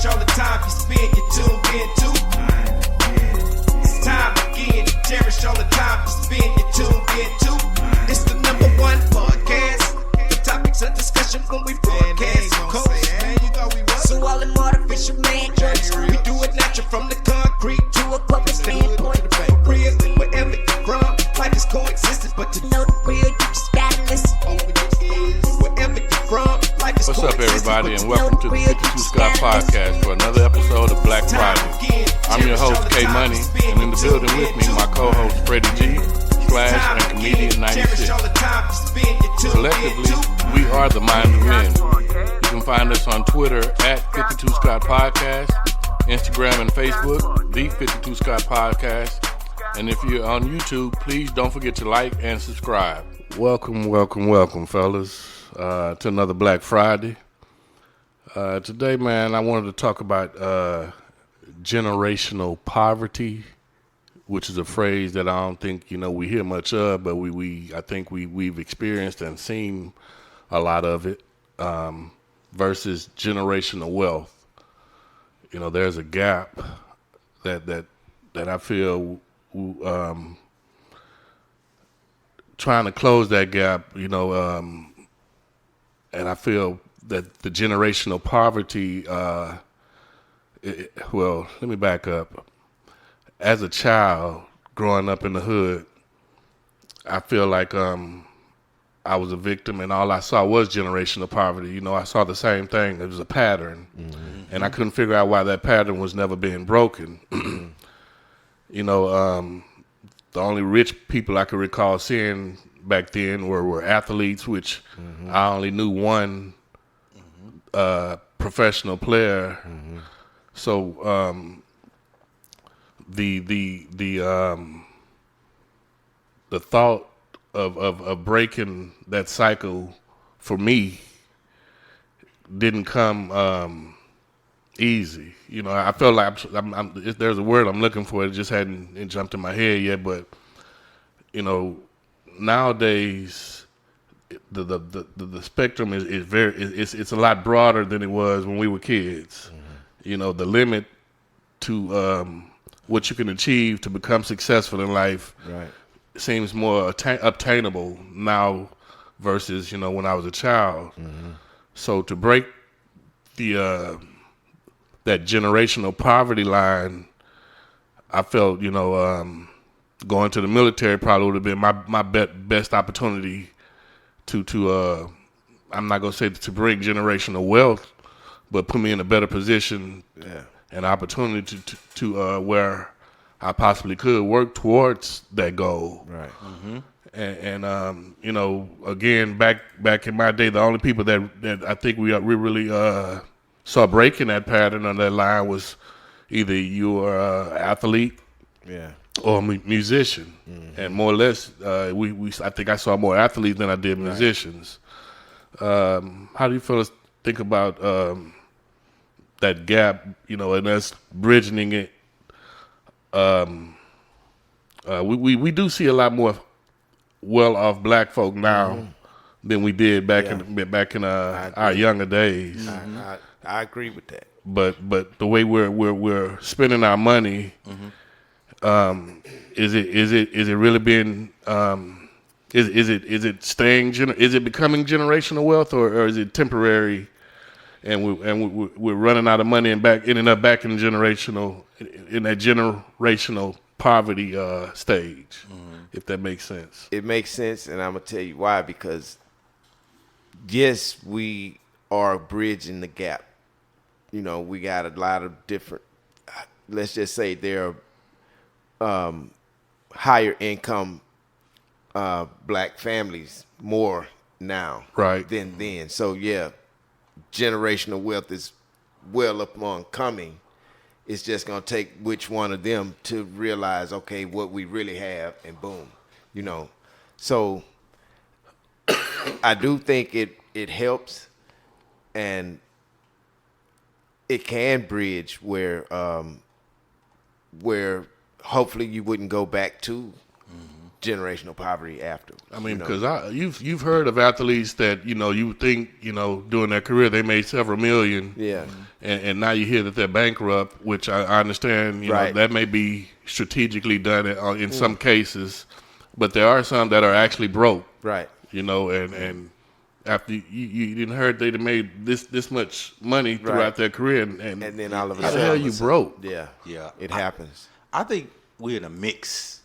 cherish all the time you spend, you tuned in to. It's time again, you cherish all the time you spend, you tuned in to. It's the #1 podcast. The topics of discussion when we broadcast. So all them artificial man jokes, we do it natural from the concrete to a public standpoint. Real, wherever you're from, life is coexistence, but to know the real, you just gotta listen. Wherever you're from, life is What's up, everybody, and welcome to the 52 Scott Podcast for another episode of Black Friday. I'm your host, K Money, and in the building with me, my co-host, Freddie G, Flash, and Comedian 96. Collectively, we are the Minds of Men. You can find us on Twitter at 52 Scott Podcast, Instagram and Facebook, the 52 Scott Podcast. And if you're on YouTube, please don't forget to like and subscribe. Welcome, fellas, to another Black Friday. Today, man, I wanted to talk about generational poverty, which is a phrase that I don't think we hear much of, but I think we've experienced and seen a lot of it. Versus generational wealth. There's a gap that I feel trying to close that gap, and I feel that the generational poverty, well, let me back up. As a child growing up in the hood, I feel like I was a victim, and all I saw was generational poverty. I saw the same thing. It was a pattern, and I couldn't figure out why that pattern was never being broken. The only rich people I could recall seeing back then were athletes, which I only knew one professional player. So the thought of breaking that cycle for me didn't come easy. I felt like if there's a word I'm looking for, it just hadn't jumped in my head yet. But nowadays the spectrum is it's a lot broader than it was when we were kids. The limit to what you can achieve to become successful in life, right, seems more obtainable now versus when I was a child. So to break the that generational poverty line, I felt going to the military probably would have been my best opportunity to I'm not gonna say to bring generational wealth, but put me in a better position, and opportunity to where I possibly could work towards that goal. Right. And again, back in my day, the only people that I think we really saw breaking that pattern on that line was either you were an athlete, or a musician, and more or less, I think I saw more athletes than I did musicians. Right. How do you fellas think about that gap, and us bridging it? We do see a lot more well-off black folk now than we did back in our younger days. I agree with that. But the way we're spending our money, is it really being is it staying is it becoming generational wealth, or is it temporary? And we're running out of money and ending up back in that generational poverty stage, if that makes sense. It makes sense, and I'm gonna tell you why. Because yes, we are bridging the gap. We got a lot of different. Let's just say there are higher income black families more now, right, than then. So yeah. Generational wealth is well upon coming. It's just going to take which one of them to realize, okay, what we really have, and boom, So I do think it helps, and it can bridge where hopefully you wouldn't go back to generational poverty after. I mean, because you've heard of athletes that you think during their career they made several million, Yeah. and now you hear that they're bankrupt, which I understand. Right. That may be strategically done in some cases, but there are some that are actually broke. Right. And after you didn't heard they made this much money throughout Right. their career, and then all of a how the sudden, hell you broke? Yeah. Yeah. It happens. I think we're in a mix.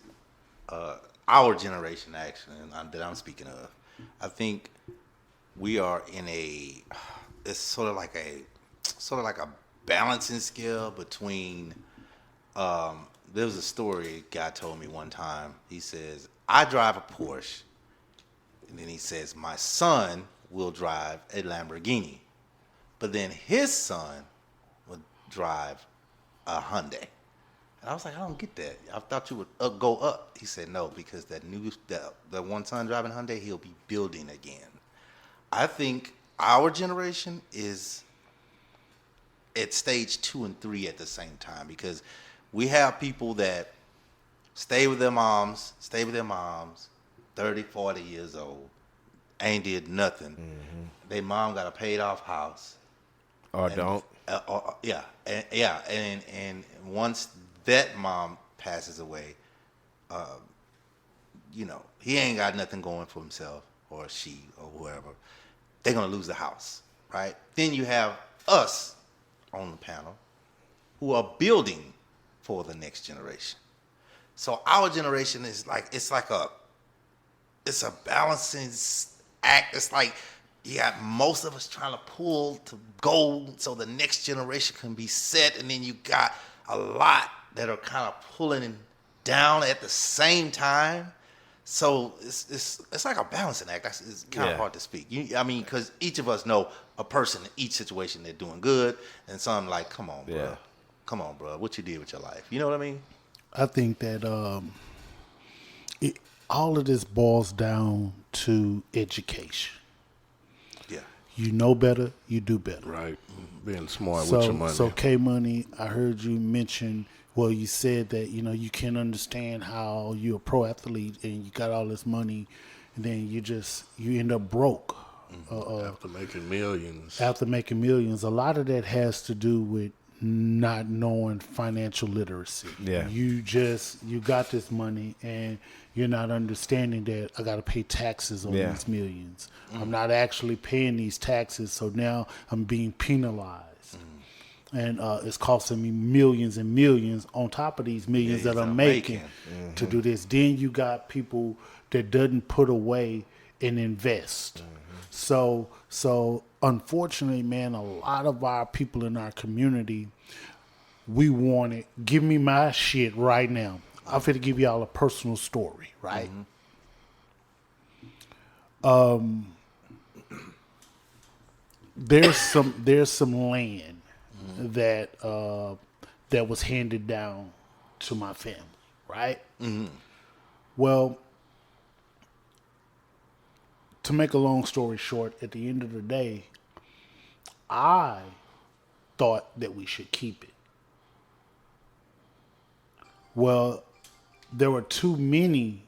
Our generation, actually, that I'm speaking of. I think we are in it's sort of like a balancing scale between. There was a story a guy told me one time. He says, "I drive a Porsche," and then he says, "My son will drive a Lamborghini, but then his son will drive a Hyundai." And I was like, I don't get that. I thought you would go up. He said, no, because that one son driving Hyundai, he'll be building again. I think our generation is at stage 2 and 3 at the same time, because we have people that stay with their moms, 30, 40 years old, ain't did nothing. Mm-hmm. Their mom got a paid off house. Or don't. And once that mom passes away, he ain't got nothing going for himself, or she, or whoever. They're gonna lose the house, right? Then you have us on the panel who are building for the next generation. So our generation is it's a balancing act. It's like you got most of us trying to pull to go so the next generation can be set, and then you got a lot that are kind of pulling down at the same time. So it's like a balancing act. It's kind of hard to speak. Because each of us know a person in each situation they're doing good, and some like, come on, bro, what you did with your life? You know what I mean? I think that all of this boils down to education. Yeah. You know better, you do better. Right. Being smart with your money. So K-Money, I heard you mention, well, you said that, you can't understand how you're a pro athlete and you got all this money and then you end up broke. After making millions. A lot of that has to do with not knowing financial literacy. Yeah. You got this money and you're not understanding that I got to pay taxes on these millions. I'm not actually paying these taxes, so now I'm being penalized. And it's costing me millions and millions on top of these millions that I'm making to do this. Then you got people that doesn't put away and invest. So unfortunately, man, a lot of our people in our community, we want it. Give me my shit right now. I'm finna give y'all a personal story, right? There's some land that was handed down to my family, right? Well, to make a long story short, at the end of the day, I thought that we should keep it. Well, there were too many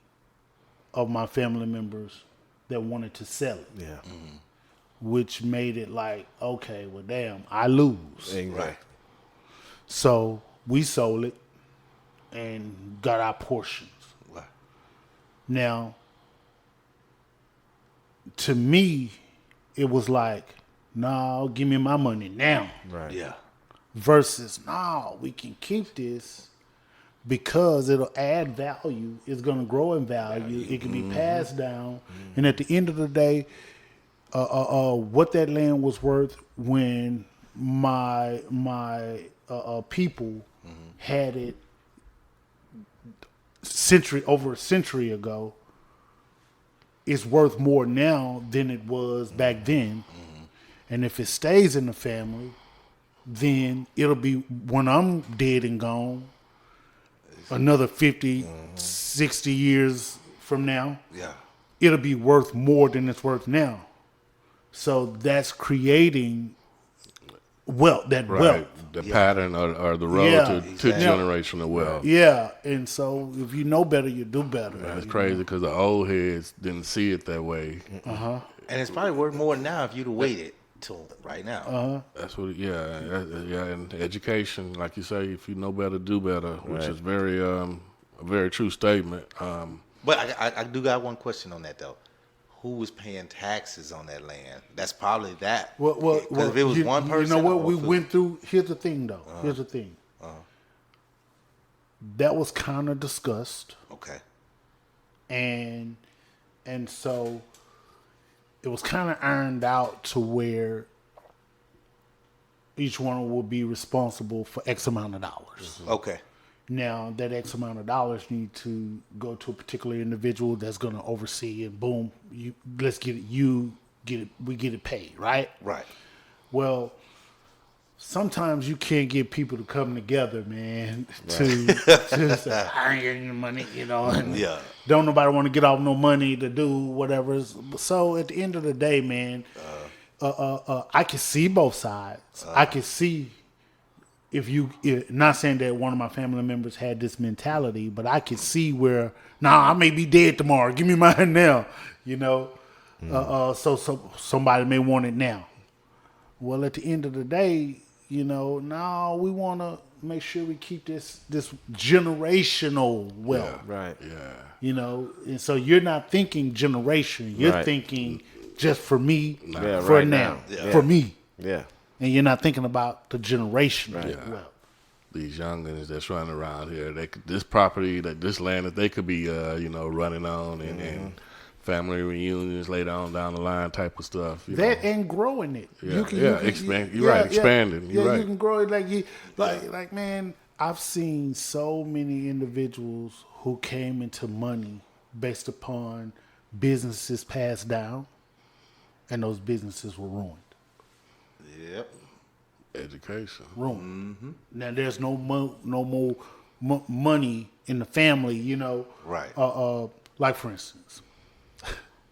of my family members that wanted to sell it. Yeah. Which made it like, okay, well, damn, I lose. Exactly. So we sold it and got our portions. Right. Now, to me, it was like, no, give me my money now. Right. Yeah. Versus, no, we can keep this because it'll add value. It's going to grow in value. It can be passed down. And at the end of the day, what that land was worth when my people had it over a century ago is worth more now than it was back then. And if it stays in the family, then it'll be, when I'm dead and gone, another 50, 60 years from now, it'll be worth more than it's worth now. So that's creating wealth, that wealth. The pattern or the road Yeah, to exactly. generational wealth. Yeah, and so if you know better, you do better. That's crazy because the old heads didn't see it that way. And it's probably worth more now if you'd have waited till right now. That's what, and education, like you say, if you know better, do better, which is very, a very true statement. But I do got one question on that though. Who was paying taxes on that land? That's probably that. Well, 'Cause if it was one person, you know what or we if it- went through. Here's the thing, though. Here's the thing. That was kind of discussed, Okay. and so it was kind of ironed out to where each one will be responsible for X amount of dollars. Okay. Now that X amount of dollars need to go to a particular individual that's going to oversee, and boom, let's get it. We get it paid, right? Right. Well, sometimes you can't get people to come together, man, to say, I ain't getting your money, and Yeah. don't nobody want to get off no money to do whatever. So at the end of the day, man, I can see both sides. I can see not saying that one of my family members had this mentality, but I can see where, I may be dead tomorrow. Give me mine now, so somebody may want it now. Well, at the end of the day, we want to make sure we keep this generational wealth. Right. Yeah. And so you're not thinking generation. You're Right. thinking just for me, Yeah, for right now, now. for me. Yeah. And you're not thinking about the generational wealth. These youngins that's running around here, this property, this land that they could be, running on and family reunions later on down the line type of stuff. That and growing it. Expand. You're right, expanding. You're right. You can grow it like man. I've seen so many individuals who came into money based upon businesses passed down, and those businesses were ruined. Yep. Education. Ruined. Now there's no more money in the family. Right. Like for instance,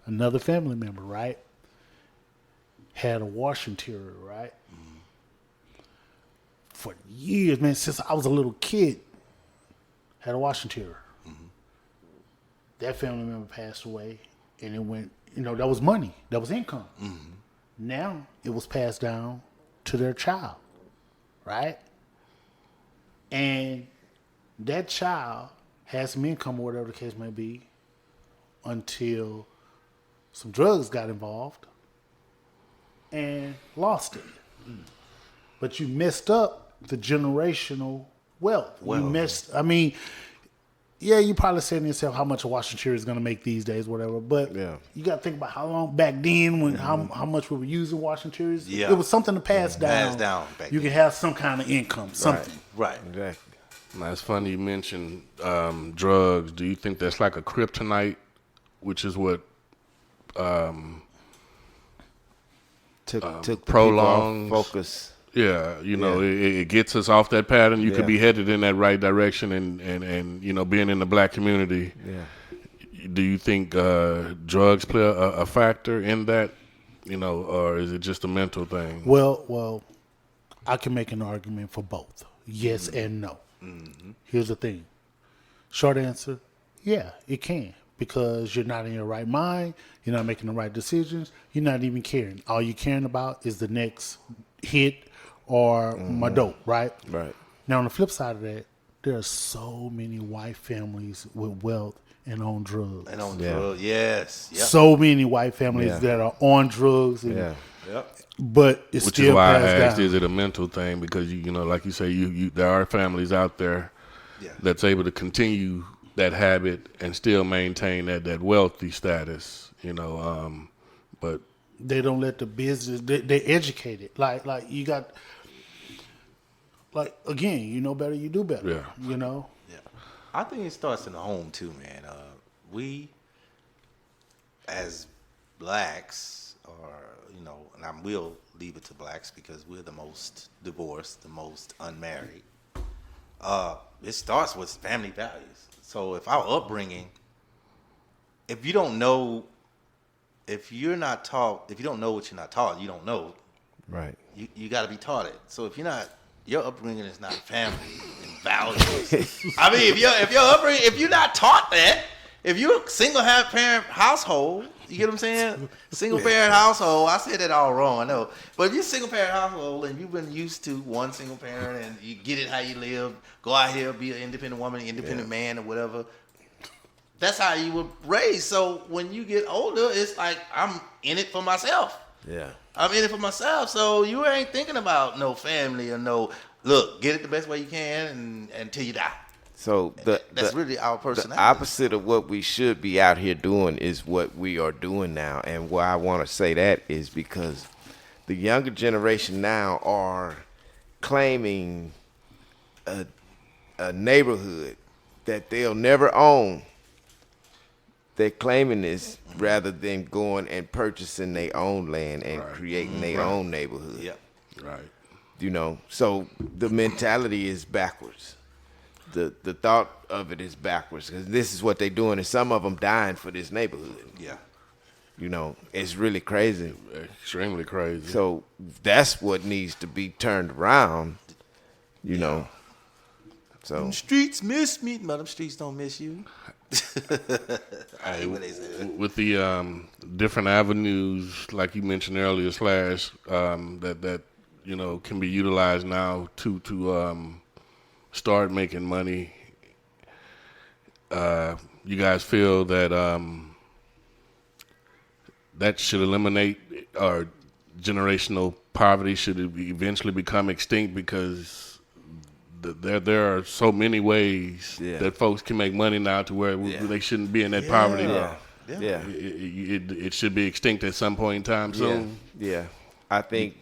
another family member, right, had a wash interior, right? For years, man, since I was a little kid, had a wash interior. That family member passed away, and it went, that was money, that was income. Now it was passed down to their child, right? And that child has some income or whatever the case may be until some drugs got involved and lost it. But you messed up the generational wealth. You probably saying to yourself how much a washing machine is going to make these days, whatever. But you got to think about how long back then, when how much we were using washing machines. Yeah. It was something to pass down. Pass down back you then. can have some kind of income, something. Right. Exactly. Now, it's funny you mentioned drugs. Do you think that's like a kryptonite, which is what Took the prolongs people off focus. Yeah, it gets us off that pattern. You could be headed in that right direction, and being in the black community. Yeah. Do you think drugs play a factor in that, or is it just a mental thing? Well, I can make an argument for both, yes and no. Here's the thing. Short answer, yeah, it can, because you're not in your right mind. You're not making the right decisions. You're not even caring. All you're caring about is the next hit or my dope, right? Right. Now, on the flip side of that, there are so many white families with wealth and on drugs. And on drugs, yes. Yep. So many white families that are on drugs. And, Yep. But it's Which still is why I passed asked, down. is it a mental thing? Because, like you say, you there are families out there that's able to continue that habit and still maintain that wealthy status, but they don't let the business. They educate it. Like you got. Like again, you know better, you do better. Yeah. Yeah. I think it starts in the home too, man. We, as blacks, and I will leave it to blacks because we're the most divorced, the most unmarried. It starts with family values. So if our upbringing, if you don't know what you're not taught, you don't know Right. You got to be taught it. So if you're not, your upbringing is not family and values. I mean, if your upbringing, if you're not taught that, if you're a single parent household, you get what I'm saying? Single parent household. I said that all wrong, I know. But if you're a single parent household and you've been used to one single parent and you get it how you live, go out here, be an independent woman, independent man, or whatever. That's how you were raised. So when you get older, it's like I'm in it for myself. Yeah. I'm in it for myself. So you ain't thinking about no family or no. Look, get it the best way you can and until you die. So That's really our personality. The opposite of what we should be out here doing is what we are doing now. And why I want to say that is because the younger generation now are claiming a neighborhood that they'll never own. They're claiming this rather than going and purchasing their own land and creating their own neighborhood. Yep. Right. You know, so the mentality is backwards. The thought of it is backwards because this is what they're doing, and some of them dying for this neighborhood. Yeah. You know, it's really crazy. Extremely crazy. So that's what needs to be turned around. You know. So Them streets miss me, but them streets don't miss you. I hate when they say that. With the different avenues, like you mentioned earlier, that you know can be utilized now to start making money. You guys feel that that should eliminate or generational poverty should eventually become extinct because there are so many ways that folks can make money now to where they shouldn't be in that poverty. Yeah. It should be extinct at some point in time soon. Yeah. I think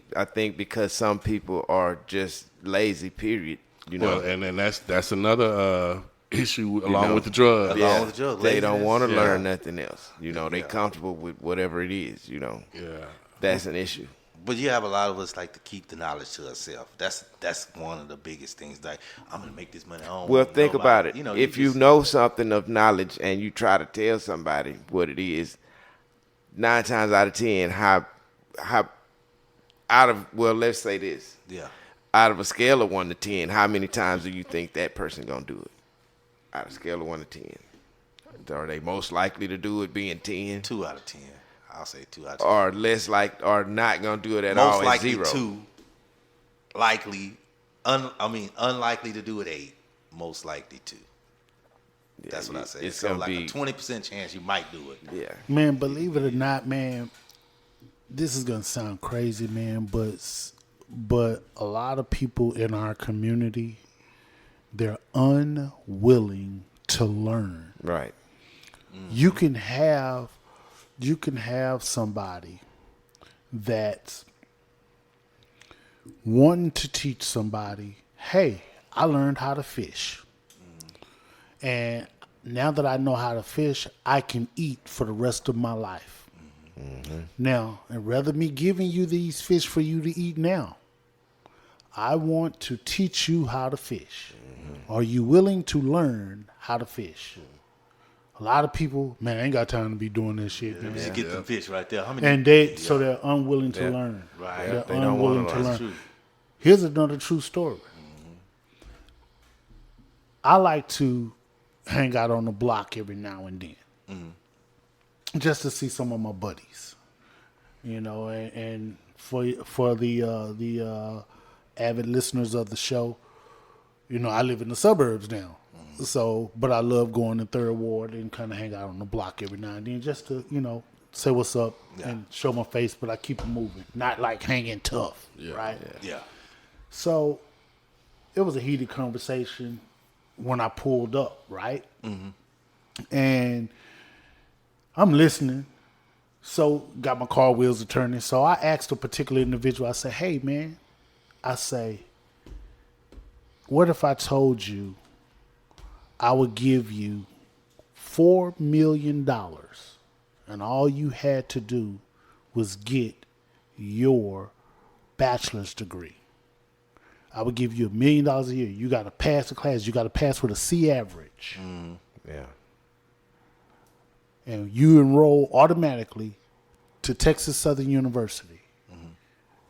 because some people are just lazy, period. You know, Well, and that's another issue along with the drugs. Yeah, with the drugs, they don't laziness. want to learn nothing else. You know, they comfortable with whatever it is. You know, that's an issue. But you have a lot of us like to keep the knowledge to ourselves. That's one of the biggest things. Like, I'm gonna make this money. Well, think about it. If you know something of knowledge and you try to tell somebody what it is, 9 times out of 10, let's say this. Yeah. Out of a scale of 1 to 10, how many times do you think that person gonna do it? Out of a scale of 1 to 10, are they most likely to do it being 10? 2 out of 10. I'll say 2 out of 10. Or less or not gonna do it at all? Most likely 0. 2. Likely, unlikely to do it 8. Most likely 2. That's what I say. It's so gonna like be a 20% chance you might do it. Yeah. Man, believe it or not, man, this is gonna sound crazy, man, but a lot of people in our community, they're unwilling to learn. Right. You can have somebody that's wanting to teach somebody, hey, I learned how to fish. And now that I know how to fish, I can eat for the rest of my life. Now, and rather me giving you these fish for you to eat now, I want to teach you how to fish. Are you willing to learn how to fish? A lot of people, man, I ain't got time to be doing this shit, man. You get the fish right there. How many? And so they're unwilling to learn. Right. They're They don't wanna unwilling to learn. learn. True. Here's another true story. I like to hang out on the block every now and then, just to see some of my buddies, you know. And for the avid listeners of the show, you know, I live in the suburbs now, so but I love going to Third Ward and kind of hang out on the block every now and then, just to say what's up and show my face. But I keep it moving, not like hanging tough, right? Yeah. So it was a heated conversation when I pulled up, right? And I'm listening. So got my car wheels are turning. So I asked a particular individual, I said, hey, man, what if I told you I would give you $4 million and all you had to do was get your bachelor's degree? I would give you $1 million a year. You got to pass the class. You got to pass with a C average. Yeah. And you enroll automatically to Texas Southern University.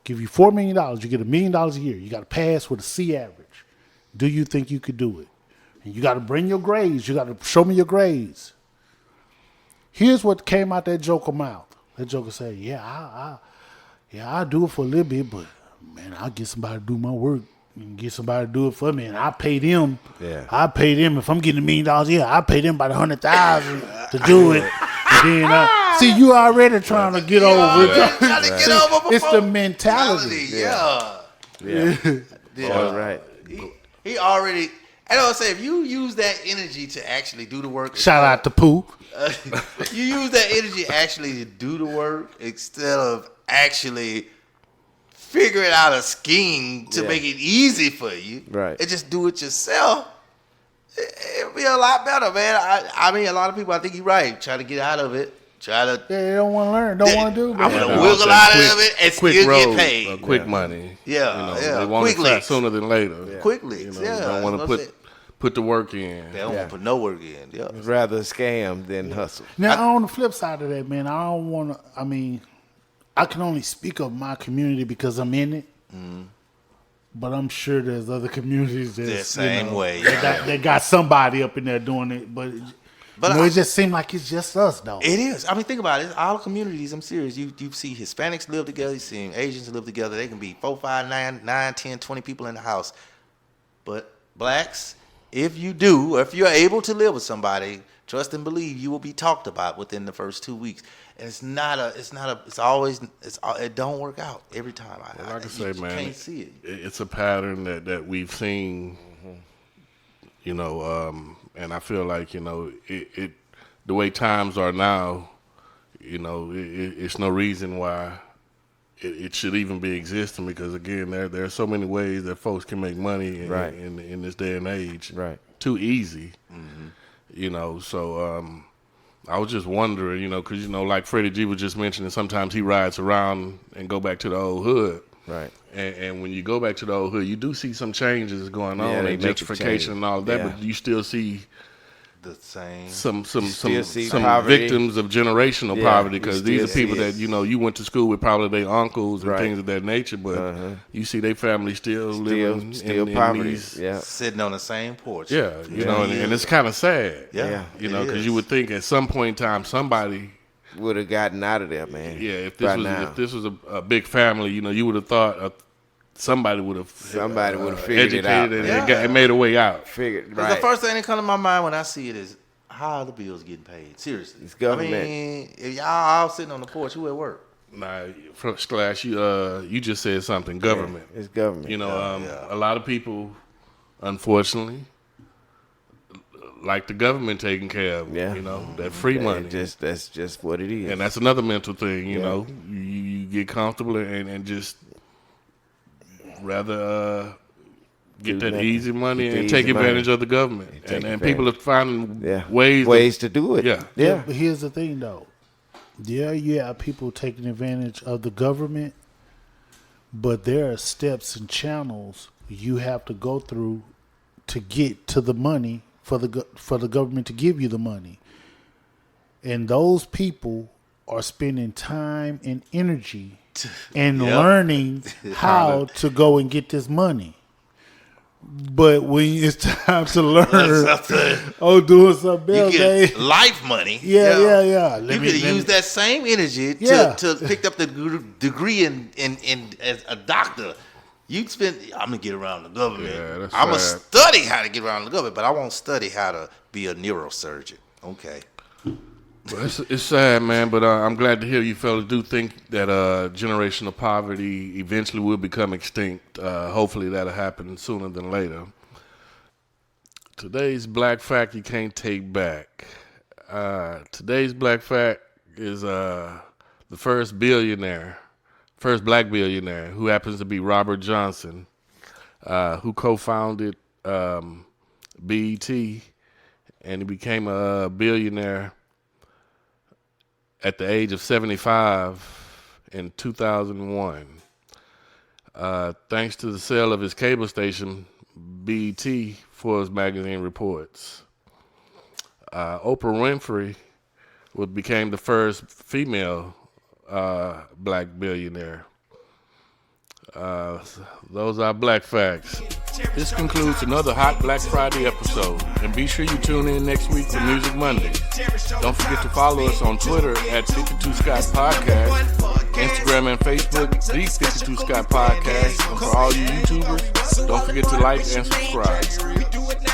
give you $4 million. You get $1 million a year. You got to pass with a C average. Do you think you could do it? And you got to bring your grades. You got to show me your grades. Here's what came out that Joker mouth. That Joker said, I'll do it for a little bit, but man, I'll get somebody to do my work and get somebody to do it for me, and I pay them. Yeah. I pay them if I'm getting $1 million a year. I pay them about $100,000 to do it. And then see, you already trying to get over it. Trying to get over It's the mentality. Yeah. All right. He already. I don't say if you use that energy to actually do the work. Shout out to Pooh. You use that energy actually to do the work instead of actually figuring out a scheme to make it easy for you. Right. And just do it yourself. It'll be a lot better, man. I mean, a lot of people, I think you're right. Try to get out of it. They don't want to learn. Don't want to do. I'm Man. going to wiggle out of it and still get paid. Quick money. Yeah, They want it fast sooner than later. Yeah. Quickly. Don't want to put the work in. They don't want to put no work in. Yeah. Rather scam than hustle. Now, on the flip side of that, man, I don't want to. I mean, I can only speak of my community because I'm in it. But I'm sure there's other communities that's The same way. They got somebody up in there doing it, but it just seems like it's just us, though. It is. I mean, think about it. It's all communities. I'm serious. You see Hispanics live together. You see Asians live together. They can be 4, 5, 9, 10, 20 people in the house. But blacks, if you're able to live with somebody, trust and believe you will be talked about within the first 2 weeks. And it don't work out every time. Like I say, you man, can't see it. It's a pattern that we've seen, and I feel like, it the way times are now, it's no reason why it should even be existing, because again, there are so many ways that folks can make money in this day and age. Right. Too easy. So I was just wondering, because, like Freddie G was just mentioning, sometimes he rides around and go back to the old hood. Right. And when you go back to the old hood, you do see some changes going on, they and make it gentrification change. and all of that, Yeah. but you still see The same. some poverty. victims of generational Yeah, poverty, you because still these are people see it. that you went to school with, probably their uncles and Right. things of that nature, but you see their family still living Still in poverty. these, Sitting on the same porch. and it's kind of sad, Yeah. because you would think at some point in time somebody, Would have gotten out of there, man. if by this was now. if this was a big family, you would have thought somebody would have figured it out. educated and made a way out. Figured Because right. the first thing that comes to my mind when I see it is, how are the bills getting paid? Seriously. It's government. I mean, if y'all all sitting on the porch, who at work? Nah, from Splash, you just said something. Government. It's government. A lot of people, unfortunately, like the government taking care of them. Yeah. That free money. That's just what it is. And that's another mental thing. You get comfortable and just rather get Do that nothing. easy money Get the and take easy advantage money. of the government. take And people are finding ways ways to do it. Yeah. Yeah. But here's the thing, though. Yeah, you have people taking advantage of the government, but there are steps and channels you have to go through to get to the money for the government to give you the money. And those people are spending time and energy and learning how to go and get this money. But when it's time to learn, doing something You else, get life money. yeah. You could use that same energy to pick up the degree in as a doctor. I'm gonna get around the government. Yeah, that's I'm gonna sad. study how to get around the government, but I won't study how to be a neurosurgeon. Okay. But it's sad, man. But I'm glad to hear you fellas do think that generational poverty eventually will become extinct. Hopefully that'll happen sooner than later. Today's black fact you can't take back. Today's black fact is the first black billionaire, who happens to be Robert Johnson, who co-founded BET, and he became a billionaire at the age of 75 in 2001. Thanks to the sale of his cable station, BET, Forbes magazine reports. Oprah Winfrey became the first female black billionaire. Those are Black Facts. This concludes another Hot Black Friday episode. And be sure you tune in next week for Music Monday. Don't forget to follow us on Twitter at 52 Scott Podcast, Instagram and Facebook, The 52 Scott Podcast. And for all you YouTubers, don't forget to like and subscribe. We do it now.